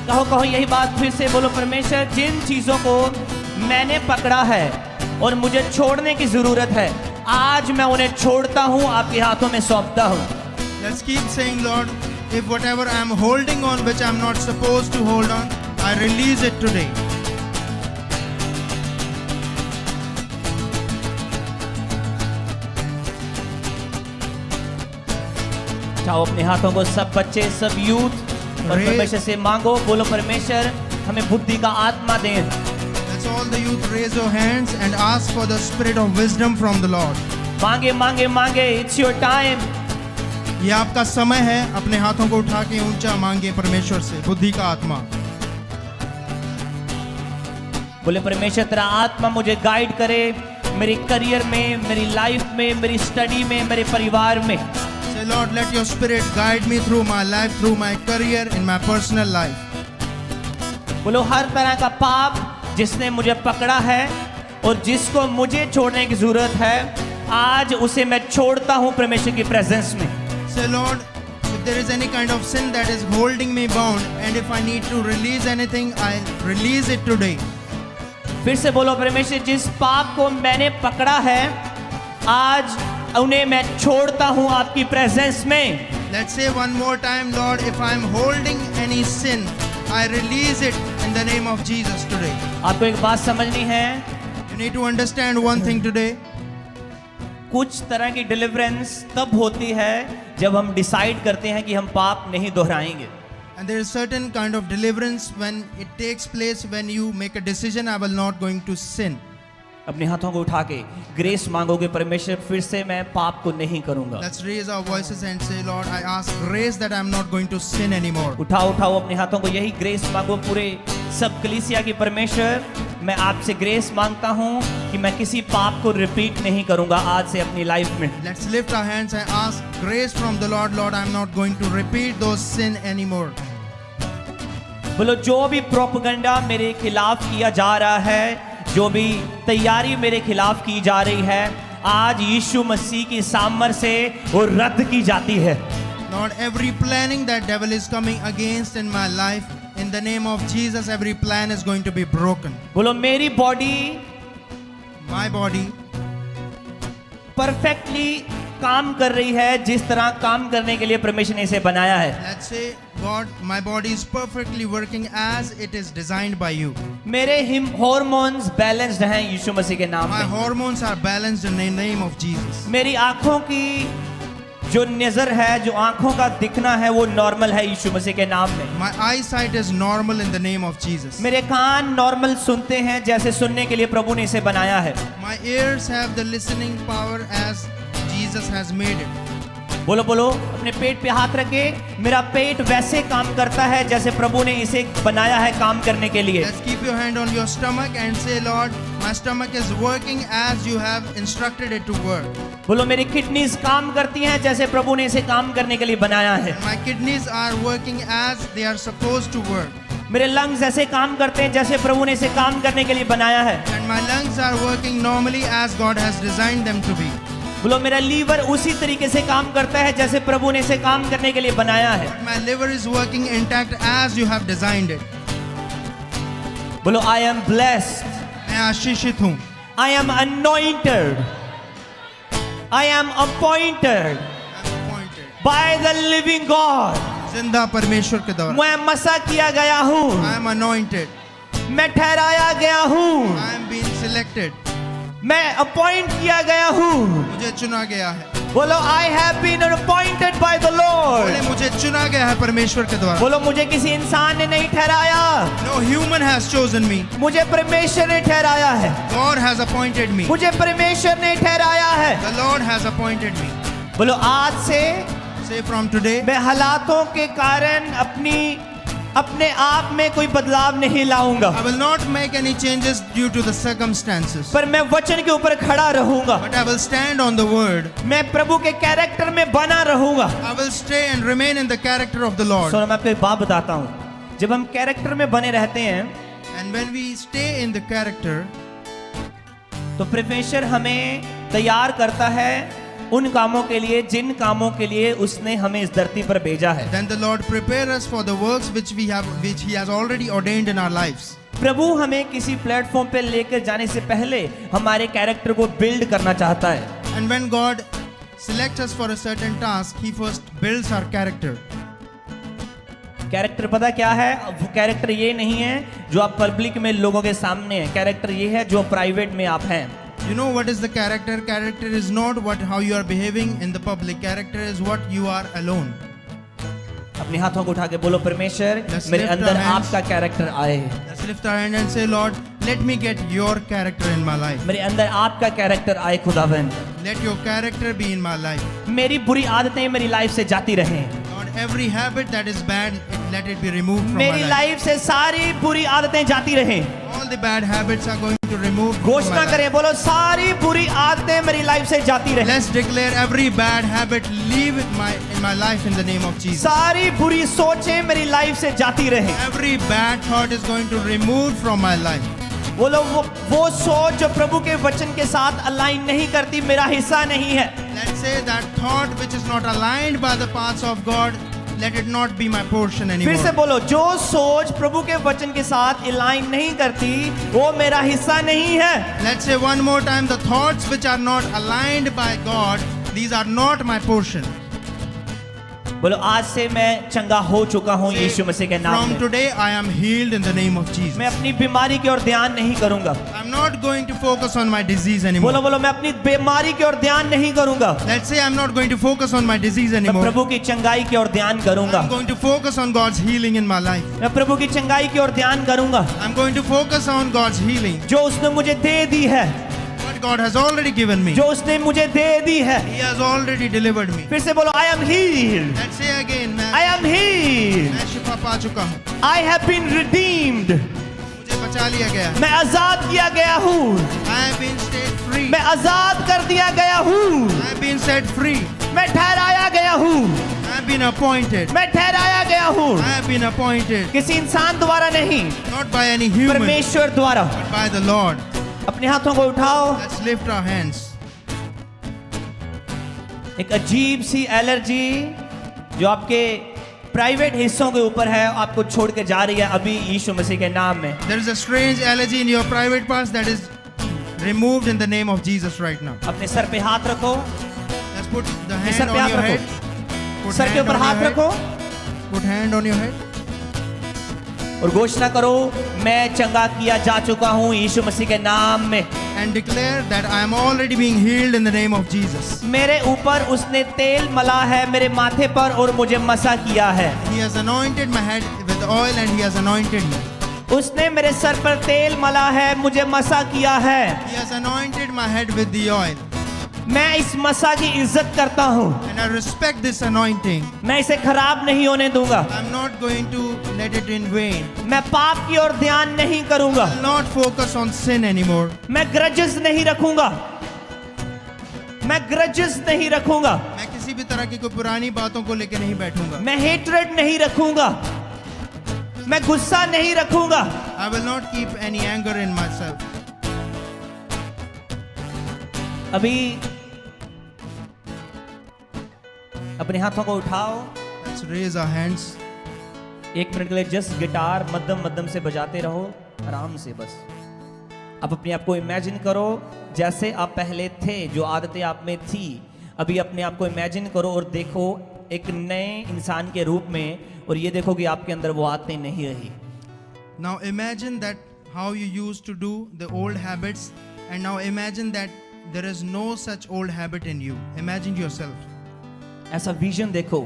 कहो कहो यही बात फिर से बोलो, परमेश्वर जिन चीजों को मैंने पकड़ा है और मुझे छोड़ने की जरूरत है, आज मैं उन्हें छोड़ता हूं, आपके हाथों में सौंपता हूं। Let's keep saying, Lord, if whatever I'm holding on which I'm not supposed to hold on, I release it today. चाहो अपने हाथों को सब बच्चे, सब यूथ, और परमेश्वर से मांगो, बोलो परमेश्वर हमें बुद्धि का आत्मा दे। Let's all the youth raise your hands and ask for the spirit of wisdom from the Lord. मांगे मांगे मांगे, इट्स योर टाइम। ये आपका समय है, अपने हाथों को उठा के ऊंचा मांगे परमेश्वर से बुद्धि का आत्मा। बोले परमेश्वर तेरा आत्मा मुझे गाइड करे, मेरे करियर में, मेरी लाइफ में, मेरी स्टडी में, मेरे परिवार में। Say, Lord, let your spirit guide me through my life, through my career, in my personal life. बोलो हर तरह का पाप जिसने मुझे पकड़ा है और जिसको मुझे छोड़ने की जरूरत है, आज उसे मैं छोड़ता हूं परमेश्वर की प्रेजेंस में। Say, Lord, if there is any kind of sin that is holding me bound, and if I need to release anything, I release it today. फिर से बोलो परमेश्वर जिस पाप को मैंने पकड़ा है, आज उन्हें मैं छोड़ता हूं आपकी प्रेजेंस में। Let's say one more time, Lord, if I'm holding any sin, I release it in the name of Jesus today. आपको एक बात समझनी है, You need to understand one thing today. कुछ तरह की डिलीवरेंस तब होती है जब हम डिसाइड करते हैं कि हम पाप नहीं दोहराएंगे। And there is certain kind of deliverance when it takes place when you make a decision, I will not going to sin. अपने हाथों को उठा के ग्रेस मांगोगे, परमेश्वर फिर से मैं पाप को नहीं करूंगा। Let's raise our voices and say, Lord, I ask grace that I'm not going to sin anymore. उठाओ उठाओ अपने हाथों को, यही ग्रेस मांगो पूरे सब कलीसिया की। परमेश्वर मैं आपसे ग्रेस मांगता हूं कि मैं किसी पाप को रिपीट नहीं करूंगा आज से अपनी लाइफ में। Let's lift our hands and ask grace from the Lord. Lord, I'm not going to repeat those sin anymore. बोलो जो भी प्रोपेगेंडा मेरे खिलाफ किया जा रहा है, जो भी तैयारी मेरे खिलाफ की जा रही है, आज यीशु मसीह की सामर्थ से वो रद्द की जाती है। Lord, every planning that devil is coming against in my life, in the name of Jesus, every plan is going to be broken. बोलो मेरी बॉडी My body परफेक्टली काम कर रही है जिस तरह काम करने के लिए परमेश्वर ने इसे बनाया है। Let's say, God, my body is perfectly working as it is designed by you. मेरे हार्मोन्स बैलेंस्ड हैं यीशु मसीह के नाम My में। hormones are balanced in the name of Jesus. मेरी आंखों की जो नजर है, जो आंखों का दिखना है, वो नॉर्मल है यीशु मसीह के नाम में। My eyesight is normal in the name of Jesus. मेरे कान नॉर्मल सुनते हैं जैसे सुनने के लिए प्रभु ने इसे बनाया है। My ears have the listening power as Jesus has made it. बोलो बोलो अपने पेट पे हाथ रखे, मेरा पेट वैसे काम करता है जैसे प्रभु ने इसे बनाया है काम करने के लिए। Let's keep your hand on your stomach and say, Lord, my stomach is working as you have instructed it to work. बोलो मेरी किडनीज काम करती हैं जैसे प्रभु ने इसे काम करने के लिए बनाया है। My kidneys are working as they are supposed to work. मेरे लंग्स ऐसे काम करते हैं जैसे प्रभु ने इसे काम करने के लिए बनाया है। And my lungs are working normally as God has designed them to be. बोलो मेरा लीवर उसी तरीके से काम करता है जैसे प्रभु ने इसे काम करने के लिए बनाया है। My liver is working intact as you have designed it. बोलो आई एम ब्लेस्ड, मैं आशीषित हूँ। I am anointed, I am appointed I'm appointed. By the living God. जिंदा परमेश्वर के द्वारा। मैं मसा किया गया हूँ, I am anointed. मैं ठहराया गया हूँ, I am being selected. मैं अपॉइंट किया गया हूँ। मुझे चुना गया है। बोलो I have been appointed by the बोले लॉर्ड। मुझे चुना गया है परमेश्वर के द्वारा। बोलो मुझे किसी इंसान ने नहीं ठहराया, No human has chosen me. मुझे परमेश्वर ने ठहराया है। God has appointed me. मुझे परमेश्वर ने ठहराया है। The Lord has appointed me. बोलो आज से Say from today, मैं हालातों के कारण अपने आप में कोई बदलाव नहीं लाऊंगा, I will not make any changes due to the circumstances, पर मैं वचन के ऊपर खड़ा रहूंगा। but I will stand on the word. मैं प्रभु के कैरेक्टर में बना रहूंगा। I will stay and remain in the character of the Lord. सुनो मैं आपको एक बात बताता हूँ, जब हम कैरेक्टर में बने रहते हैं And when we stay in the character, तो परमेश्वर हमें तैयार करता है उन कामों के लिए जिन कामों के लिए उसने हमें इस धरती पर भेजा है। then the Lord prepare us for the works which He has already ordained in our lives. प्रभु हमें किसी प्लेटफॉर्म पे लेकर जाने से पहले हमारे कैरेक्टर को बिल्ड करना चाहता है। And when God selects us for a certain task, He first builds our character. Character पता क्या है? वो कैरेक्टर ये नहीं है जो आप पब्लिक में लोगों के सामने है, कैरेक्टर ये है जो प्राइवेट में आप हैं। You know what is the character? Character is not how you are behaving in the public. Character is what you are alone. अपने हाथों को उठा के बोलो, परमेश्वर Let's मेरे lift our अंदर hands. आपका कैरेक्टर आए, Let's lift our hand and say, Lord, let me get your character in my life. मेरे अंदर आपका कैरेक्टर आए खुदावन। Let your character be in my life. मेरी बुरी आदतें मेरी लाइफ से जाती रहें। Lord, every habit that is bad, let it be removed from मेरी my life. लाइफ से सारी बुरी आदतें जाती रहें। All the bad habits are going to remove from my घोषणा life. करें, बोलो सारी बुरी आदतें मेरी लाइफ से जाती रहें। Let's declare every bad habit leave in my life in the name of Jesus. सारी बुरी सोचें मेरी लाइफ से जाती रहें। Every bad thought is going to remove from my life. बोलो वो सोच जो प्रभु के वचन के साथ अलाइन नहीं करती मेरा हिस्सा नहीं है। Let's say that thought which is not aligned by the paths of God, let it not be my portion फिर से anymore. बोलो, जो सोच प्रभु के वचन के साथ अलाइन नहीं करती वो मेरा हिस्सा नहीं है। Let's say one more time, the thoughts which are not aligned by God, these are not my portion. बोलो, आज से मैं चंगा हो चुका हूँ Say, यीशु मसीह के नाम from में। today I am healed in the name of Jesus. मैं अपनी बीमारी की ओर ध्यान नहीं करूंगा। I'm not going to focus on my disease anymore. बोलो बोलो, मैं अपनी बीमारी की ओर ध्यान नहीं करूंगा। Let's say I'm not going to focus on my disease मैं anymore. प्रभु की चंगाई की ओर ध्यान करूंगा। I'm going to focus on God's healing in my life. मैं प्रभु की चंगाई की ओर ध्यान करूंगा I'm going to focus on God's healing. जो उसने मुझे दे दी है, What God has already given me. जो उसने मुझे दे दी है। He has already delivered me. फिर से बोलो, I am heeled, Let's say again, I am heeled, मैं शिफा पा चुका हूँ. आई हैव बीन रिडीम्ड, मुझे बचा लिया गया. मैं आजाद किया गया हूँ, I have been set free. मैं आजाद कर दिया गया हूँ, I have been set free. मैं ठहराया गया हूँ, I have been appointed. मैं ठहराया गया हूँ। I have been appointed. किसी इंसान द्वारा नहीं, Not by any human, परमेश्वर द्वारा। but by the Lord. अपने हाथों को उठाओ। Let's lift our hands. एक अजीब सी एलर्जी जो आपके प्राइवेट हिस्सों के ऊपर है आपको छोड़ के जा रही है अभी यीशु मसीह के नाम में। There is a strange allergy in your private parts that is removed in the name of Jesus right now. अपने सर पे हाथ रखो, Let's put the अपने hand सर पे on हाथ your head. रखो, Put सर के hand ऊपर on your हाथ head. रखो Put hand on your head. और घोषणा करो, मैं चंगा किया जा चुका हूँ यीशु मसीह के नाम में। And declare that I am already being healed in the name of Jesus. मेरे ऊपर उसने तेल मला है मेरे माथे पर और मुझे मसा किया है। He has anointed my head with oil and He has anointed me. उसने मेरे सर पर तेल मला है, मुझे मसा किया है। He has anointed my head with the oil. मैं इस मसा की इज्जत करता हूँ, And I respect this anointing. मैं इसे खराब नहीं होने दूंगा। I'm not going to let it in vain. मैं पाप की ओर ध्यान नहीं करूंगा, I'll not focus on sin anymore. मैं ग्रजेस नहीं रखूंगा, मैं ग्रजेस नहीं रखूंगा, मैं किसी भी तरह की कोई पुरानी बातों को लेकर नहीं बैठूंगा. मैं हेट्रेड नहीं रखूंगा, मैं गुस्सा नहीं रखूंगा। I will not keep any anger in myself. अभी अपने हाथों को उठाओ, Let's raise our hands. एक मिनट के लिए जस्ट गिटार मध्यम मध्यम से बजाते रहो आराम से। बस अब अपने आप को इमेजिन करो जैसे आप पहले थे, जो आदतें आप में थी, अभी अपने आप को इमेजिन करो और देखो एक नए इंसान के रूप में, और ये देखो कि आपके अंदर वो आदतें नहीं रही। Now imagine that how you used to do the old habits, and now imagine that there is no such old habit in you. Imagine yourself. ऐसा विजन देखो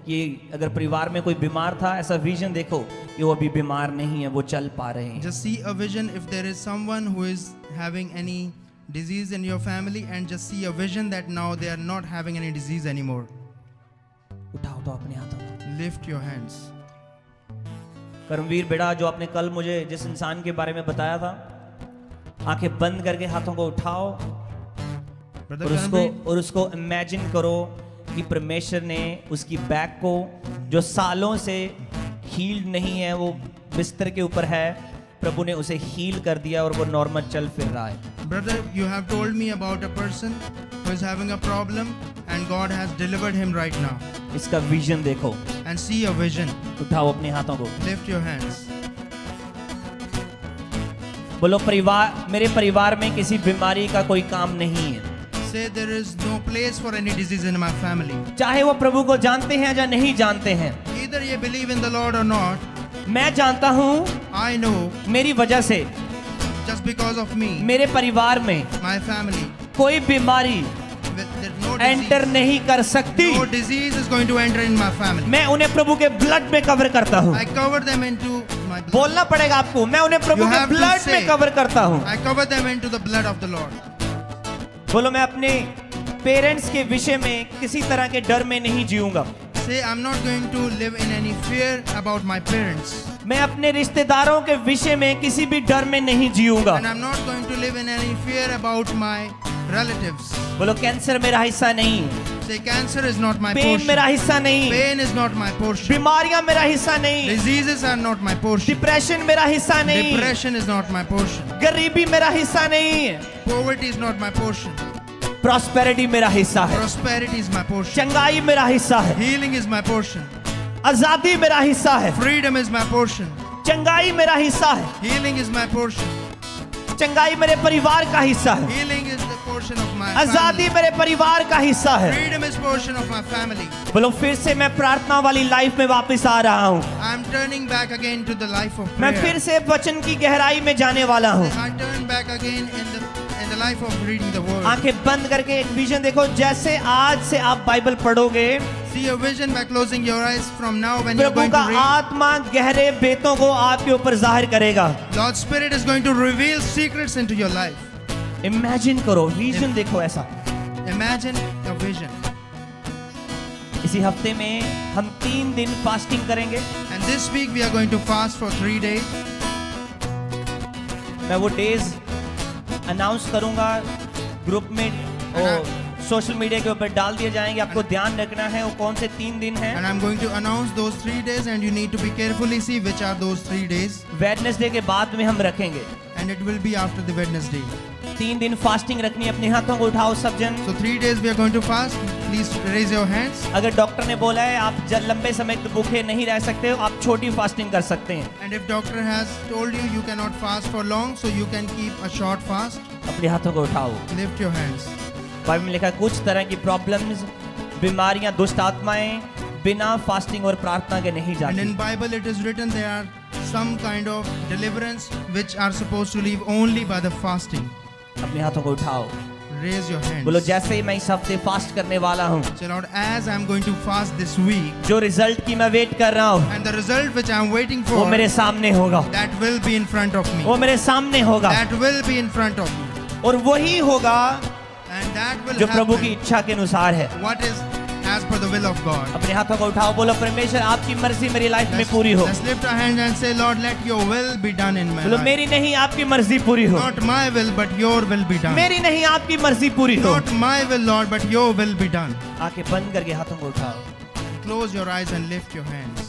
कि अगर परिवार में कोई बीमार था, ऐसा विजन देखो कि वो अभी बीमार नहीं है, वो चल पा रहे हैं। Just see a vision if there is someone who is having any disease in your family, and just see a vision that now they are not having any disease anymore. उठाओ तो अपने हाथों को। Lift your hands. कर्मवीर बेटा, जो आपने कल मुझे जिस इंसान के बारे में बताया था, आंखें बंद करके हाथों को उठाओ Brother और उसको इमेजिन करो कि परमेश्वर ने उसकी बैक को, जो सालों से हील्ड नहीं है, वो बिस्तर के ऊपर है, प्रभु ने उसे हील कर दिया और वो नॉर्मल चल फिर रहा है। Brother, you have told me about a person who is having a problem and God has delivered him right now. इसका विजन देखो, And see a vision. उठाओ अपने हाथों को, Lift your hands. बोलो परिवार, मेरे परिवार में किसी बीमारी का कोई काम नहीं है। Say there is no place for any disease in my family. चाहे वो प्रभु को जानते हैं या नहीं जानते हैं, Either you believe in the Lord or not, मैं जानता हूँ I know मेरी वजह से just because of me, मेरे परिवार में my family, कोई बीमारी there's no एंटर disease. नहीं कर सकती। No disease is going to enter in my family. मैं उन्हें प्रभु के ब्लड में कवर करता हूँ। I cover them into my blood. बोलना पड़ेगा आपको, मैं उन्हें प्रभु You के have to ब्लड say. में कवर करता हूँ। I cover them into the blood of the Lord. बोलो मैं अपने पेरेंट्स के विषय में किसी तरह के डर में नहीं जीऊंगा। Say I'm not going to live in any fear about my parents. मैं अपने रिश्तेदारों के विषय में किसी भी डर में नहीं जीऊंगा। And I'm not going to live in any fear about my relatives. बोलो कैंसर मेरा हिस्सा नहीं, Say cancer is not my pain मेरा portion. हिस्सा नहीं, Pain is not my portion. बीमारियां मेरा हिस्सा नहीं, Diseases are not my portion. Depression मेरा हिस्सा नहीं, Depression is not my portion. गरीबी मेरा हिस्सा नहीं, Poverty is not my portion. Prosperity मेरा हिस्सा है, Prosperity is my portion. चंगाई मेरा हिस्सा है, Healing is my portion. आजादी मेरा हिस्सा है, Freedom is my portion. चंगाई मेरा हिस्सा है, Healing is my portion. चंगाई मेरे परिवार का हिस्सा है, Healing is the portion of my आजादी family. मेरे परिवार का हिस्सा है। Freedom is portion of my family. बोलो फिर से मैं प्रार्थना वाली लाइफ में वापस आ रहा हूँ। I'm turning back again to the life of मैं prayer. फिर से वचन की gehराई में जाने वाला हूँ। I turn back again in the life of reading the word. आंखें बंद करके एक विजन देखो, जैसे आज से आप बाइबल पढ़ोगे, See a vision by closing your eyes from now when you're Prabhu going का to read. आत्मा गहरे बेतों को आपके ऊपर जाहिर करेगा। Lord's Spirit is going to reveal secrets into your life. Imagine करो, विजन देखो ऐसा। Imagine a vision. इसी हफ्ते में हम 3 दिन फास्टिंग करेंगे। And this week we are going to fast for 3 days. मैं वो डेज अनाउंस करूंगा ग्रुप में, और सोशल मीडिया के ऊपर डाल दिए जाएंगे। आपको ध्यान रखना है वो कौन से 3 दिन हैं। And I'm going to announce those 3 days and you need to be carefully see which are those 3 days. Wednesday के बाद में हम रखेंगे। And it will be after the Wednesday. 3 दिन फास्टिंग रखनी है। अपने हाथों को उठाओ सब जन। So 3 days we are going to fast. Please raise your hands. अगर डॉक्टर ने बोला है आप लंबे समय तक भूखे नहीं रह सकते हो, आप छोटी फास्टिंग कर सकते हैं। And if doctor has told you you cannot fast for long, so you can keep a short fast. अपने हाथों को उठाओ। Lift your hands. बाइबल में लिखा है कुछ तरह की प्रॉब्लम्स, बीमारियां, दुष्ट आत्माएं बिना फास्टिंग और प्रार्थना के नहीं And जाती। in Bible it is written there are some kind of deliverance which are supposed to leave only by the fasting. अपने हाथों को उठाओ। Raise your hands. बोलो जैसे ही मैं इस हफ्ते फास्ट करने वाला हूँ, Say, Lord, as I'm going to fast this week, जो रिजल्ट की मैं वेट कर रहा हूँ and the result which I'm waiting वो for, मेरे सामने होगा, that will be in front of me. वो मेरे सामने होगा, That will be in front of me. और वही होगा And that will जो प्रभु की happen इच्छा के अनुसार है। what is as per the will of God. अपने हाथों को उठाओ, बोलो परमेश्वर आपकी मर्जी मेरी लाइफ में पूरी हो। Let's lift our hands and say, Lord, let your will be done in my बोलो life. मेरी नहीं आपकी मर्जी पूरी हो, Not my will, but your will be done. मेरी नहीं आपकी मर्जी पूरी हो। Not my will, Lord, but your will be done. आंखें बंद करके हाथों को उठाओ। Close your eyes and lift your hands.